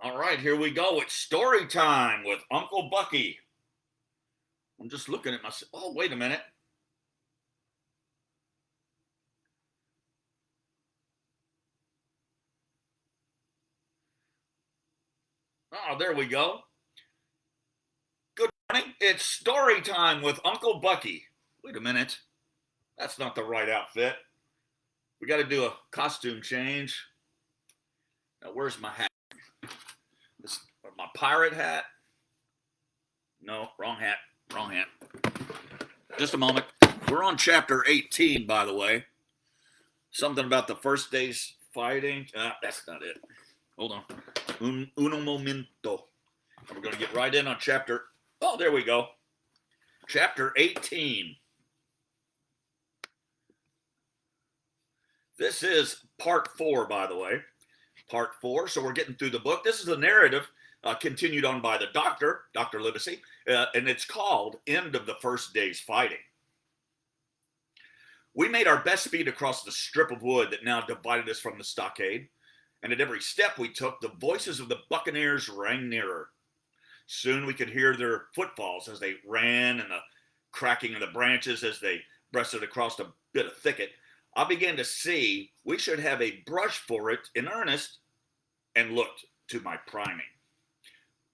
All right, here we go. It's story time with Uncle Bucky. I'm just looking at myself. Oh, wait a minute. Oh, there we go. Good morning. It's story time with Uncle Bucky. Wait a minute. That's not the right outfit. We got to do a costume change. Now, where's my hat? This, my pirate hat? No, wrong hat. Wrong hat. Just a moment. We're on chapter 18, by the way. Something about the first day's fighting. That's not it. Hold on. Uno momento. We're going to get right in on chapter. Oh, there we go. Chapter 18. This is part 4, by the way. Part 4. So we're getting through the book. This is the narrative continued on by the doctor, Dr. Livesey, and it's called End of the First Day's Fighting. We made our best speed across the strip of wood that now divided us from the stockade, and at every step we took, the voices of the buccaneers rang nearer. Soon we could hear their footfalls as they ran and the cracking of the branches as they breasted across a bit of thicket. I began to see we should have a brush for it in earnest, and looked to my priming.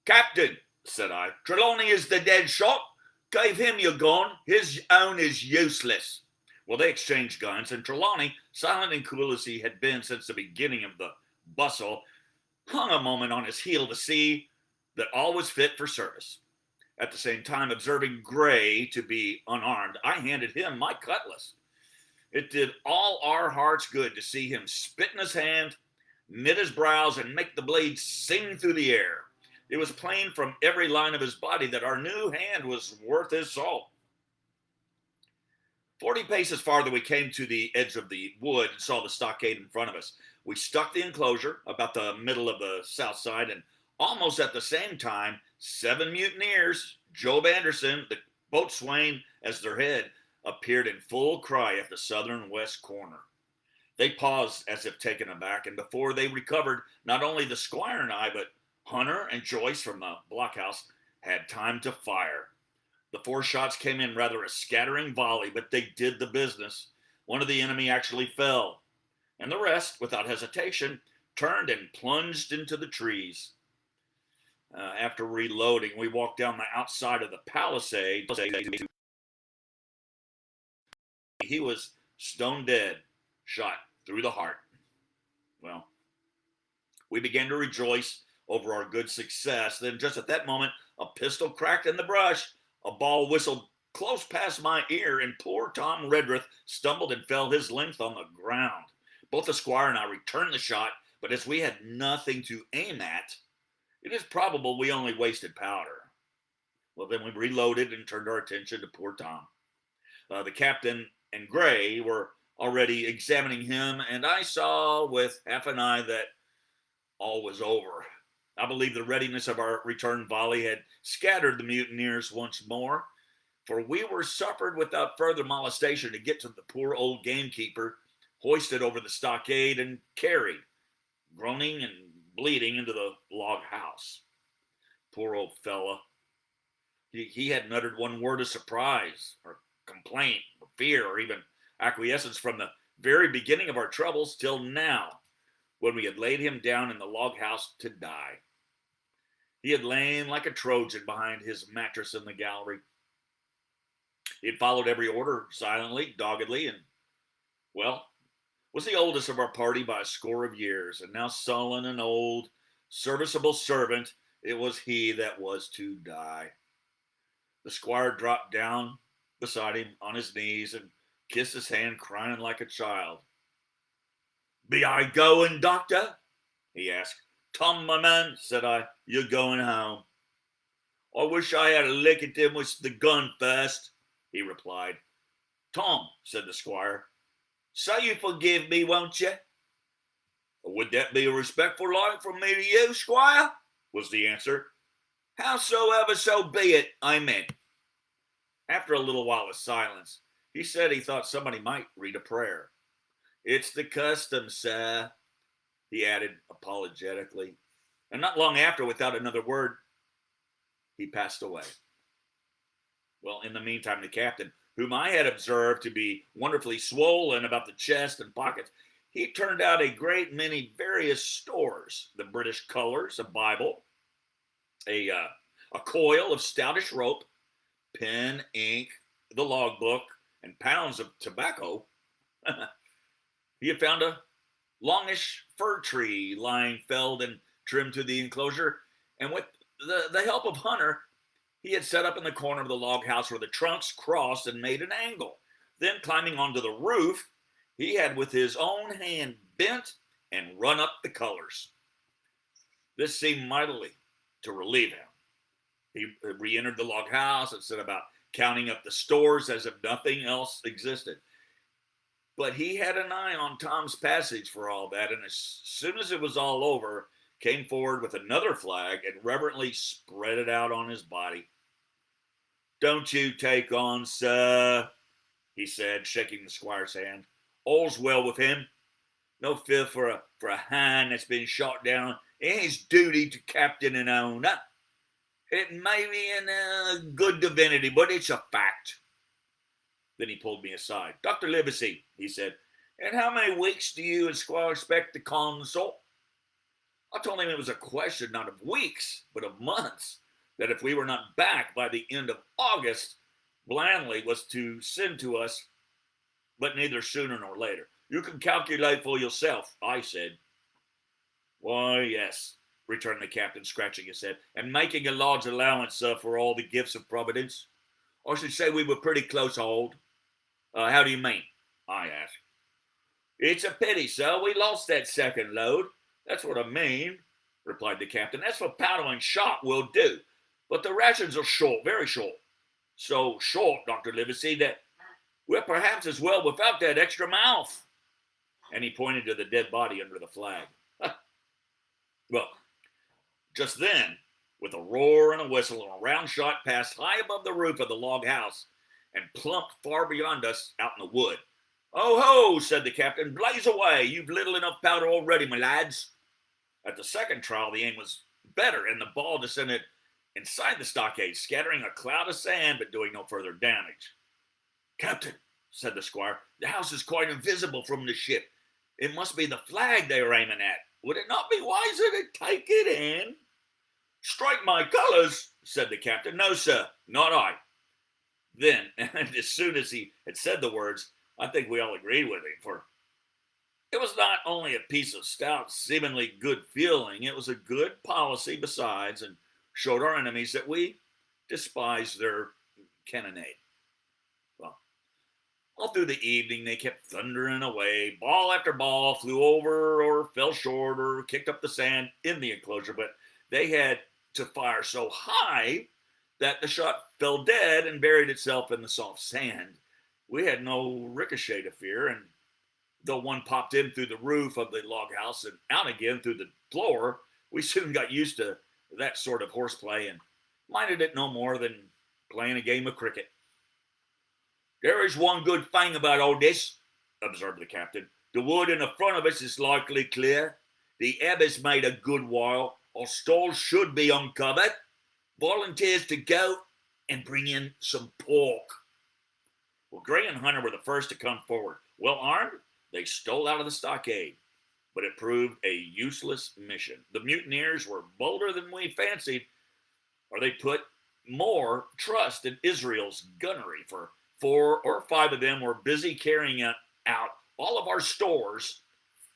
"Captain," said I, "Trelawney is the dead shot. Give him your gun. His own is useless." Well, they exchanged guns, and Trelawney, silent and cool as he had been since the beginning of the bustle, hung a moment on his heel to see that all was fit for service. At the same time, observing Gray to be unarmed, I handed him my cutlass. It did all our hearts good to see him spit in his hand, knit his brows, and make the blade sing through the air. It was plain from every line of his body that our new hand was worth his salt. 40 paces farther, we came to the edge of the wood and saw the stockade in front of us. We stuck the enclosure about the middle of the south side, and almost at the same time, 7 mutineers, Job Anderson, the boatswain as their head, appeared in full cry at the southern west corner. They paused as if taken aback, and before they recovered, not only the squire and I, but Hunter and Joyce from the blockhouse had time to fire. The 4 shots came in rather a scattering volley, but they did the business. One of the enemy actually fell, and the rest, without hesitation, turned and plunged into the trees. After reloading, we walked down the outside of the palisade. He was stone dead, shot through the heart. Well, we began to rejoice over our good success. Then, just at that moment, a pistol cracked in the brush. A ball whistled close past my ear, and poor Tom Redruth stumbled and fell his length on the ground. Both the squire and I returned the shot, but as we had nothing to aim at, it is probable we only wasted powder. Well, then we reloaded and turned our attention to poor Tom. The captain and Gray were already examining him, and I saw with half an eye that all was over. I believe the readiness of our return volley had scattered the mutineers once more, for we were suffered without further molestation to get to the poor old gamekeeper, hoisted over the stockade, and carried, groaning and bleeding, into the log house. Poor old fella. He hadn't uttered one word of surprise, or complaint, or fear, or even acquiescence from the very beginning of our troubles till now, when we had laid him down in the log house to die. He had lain like a Trojan behind his mattress in the gallery. He had followed every order silently, doggedly, and, well, was the oldest of our party by a score of years, and now sullen and old, serviceable servant, it was he that was to die. The squire dropped down beside him on his knees and kissed his hand, crying like a child. "Be I going, doctor?" he asked. "Tom, my man," said I, "you're going home." "I wish I had a lick at him with the gun first," he replied. "Tom," said the squire, "say you forgive me, won't you?" "Would that be a respectful line from me to you, squire?" was the answer. "Howsoever so be it, amen." After a little while of silence, he said he thought somebody might read a prayer. "It's the custom, sir," he added apologetically, And not long after, without another word, he passed away. Well, in the meantime, the captain, whom I had observed to be wonderfully swollen about the chest and pockets, he turned out a great many various stores: the British colors, a Bible, a coil of stoutish rope, pen, ink, the logbook, and pounds of tobacco. He had found a longish fir tree lying felled and trimmed to the enclosure, and with the help of Hunter, he had set up in the corner of the log house where the trunks crossed and made an angle. Then, climbing onto the roof, he had with his own hand bent and run up the colors. This seemed mightily to relieve him. He re-entered the log house and set about counting up the stores as if nothing else existed. But he had an eye on Tom's passage for all that, and as soon as it was all over, came forward with another flag and reverently spread it out on his body. "Don't you take on, sir," he said, shaking the squire's hand. "All's well with him. No fear for a hand that's been shot down in his duty to captain and owner. It may be in a good divinity, but it's a fact." Then he pulled me aside. "Dr. Livesey," he said, "in how many weeks do you and Squire expect the consul?" I told him it was a question not of weeks, but of months, that if we were not back by the end of August, Blandley was to send to us, but neither sooner nor later. "You can calculate for yourself," I said. "Why, yes," returned the captain, scratching his head, "and making a large allowance, sir, for all the gifts of Providence. I should say we were pretty close hauled." "How do you mean?" I asked. "It's a pity, sir, we lost that second load. That's what I mean," replied the captain. "As for powder and shot, we'll do, but the rations are short, very short. So short, Dr. Livesey, that we're perhaps as well without that extra mouth." And he pointed to the dead body under the flag. Well, just then, with a roar and a whistle, a round shot passed high above the roof of the log house and plumped far beyond us out in the wood. "Oh ho," said the captain, "blaze away. You've little enough powder already, my lads." At the second trial, the aim was better, and the ball descended inside the stockade, scattering a cloud of sand, but doing no further damage. "Captain," said the squire, "the house is quite invisible from the ship. It must be the flag they are aiming at. Would it not be wiser to take it in?" "Strike my colors," said the captain. "No, sir, not I." Then, and as soon as he had said the words, I think we all agreed with him, for it was not only a piece of stout, seemingly good feeling, it was a good policy besides, and showed our enemies that we despised their cannonade. Well, all through the evening they kept thundering away. Ball after ball flew over or fell short or kicked up the sand in the enclosure, but they had to fire so high that the shot fell dead and buried itself in the soft sand. We had no ricochet to fear, and though one popped in through the roof of the log house and out again through the floor, we soon got used to that sort of horseplay and minded it no more than playing a game of cricket. "There is one good thing about all this," observed the captain. "The wood in the front of us is likely clear. The ebb has made a good while. Our stalls should be uncovered. Volunteers to go and bring in some pork." Well, Gray and Hunter were the first to come forward. Well armed, they stole out of the stockade, but it proved a useless mission. The mutineers were bolder than we fancied, or they put more trust in Israel's gunnery, for 4 or 5 of them were busy carrying out all of our stores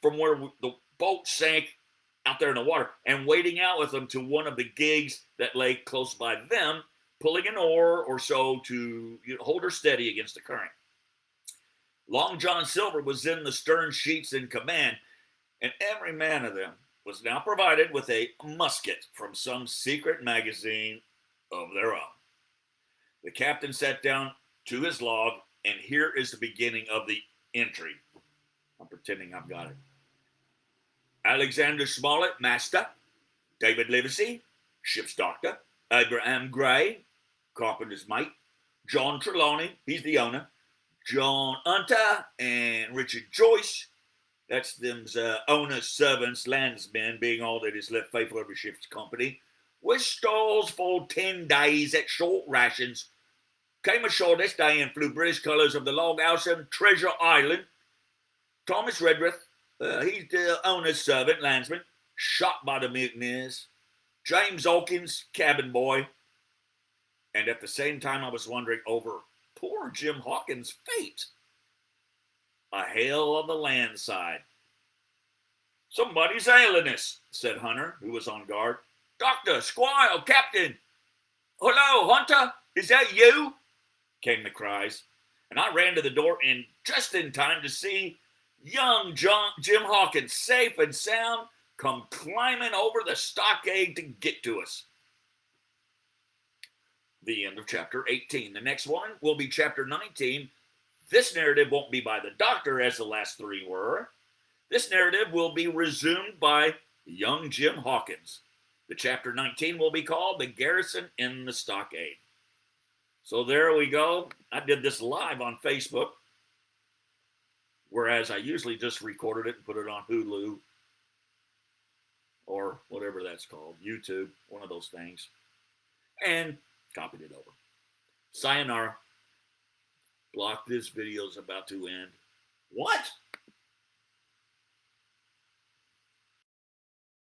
from where the boat sank out there in the water, and wading out with them to one of the gigs that lay close by them, pulling an oar or so to hold her steady against the current. Long John Silver was in the stern sheets in command, and every man of them was now provided with a musket from some secret magazine of their own. The captain sat down to his log, and here is the beginning of the entry. I'm pretending I've got it. "Alexander Smollett, master. David Livesey, ship's doctor. Abraham Gray, carpenter's mate. John Trelawney, he's the owner. John Hunter and Richard Joyce, That's them's owners, servants, landsmen, being all that is left faithful of the ship's company, with stores for 10 days at short rations, came ashore this day and flew British colours of the log house and Treasure Island. Thomas Redruth, he's the owner's servant, landsman, shot by the mutineers. James Hawkins, cabin boy. And at the same time, I was wondering over poor Jim Hawkins' fate. A hail on the land side. Somebody's ailing us, said Hunter, who was on guard. Doctor, Squire, Captain. Hello, Hunter, is that you? Came the cries. And I ran to the door and just in time to see young Jim Hawkins, safe and sound, come climbing over the stockade to get to us. The end of chapter 18. The next one will be chapter 19. This narrative won't be by the doctor as the last three were. This narrative will be resumed by young Jim Hawkins. The chapter 19 will be called The Garrison in the Stockade. So there we go. I did this live on Facebook, whereas I usually just recorded it and put it on Hulu or whatever that's called, YouTube, one of those things, and copied it over. Sayonara. Block, this video is about to end. What?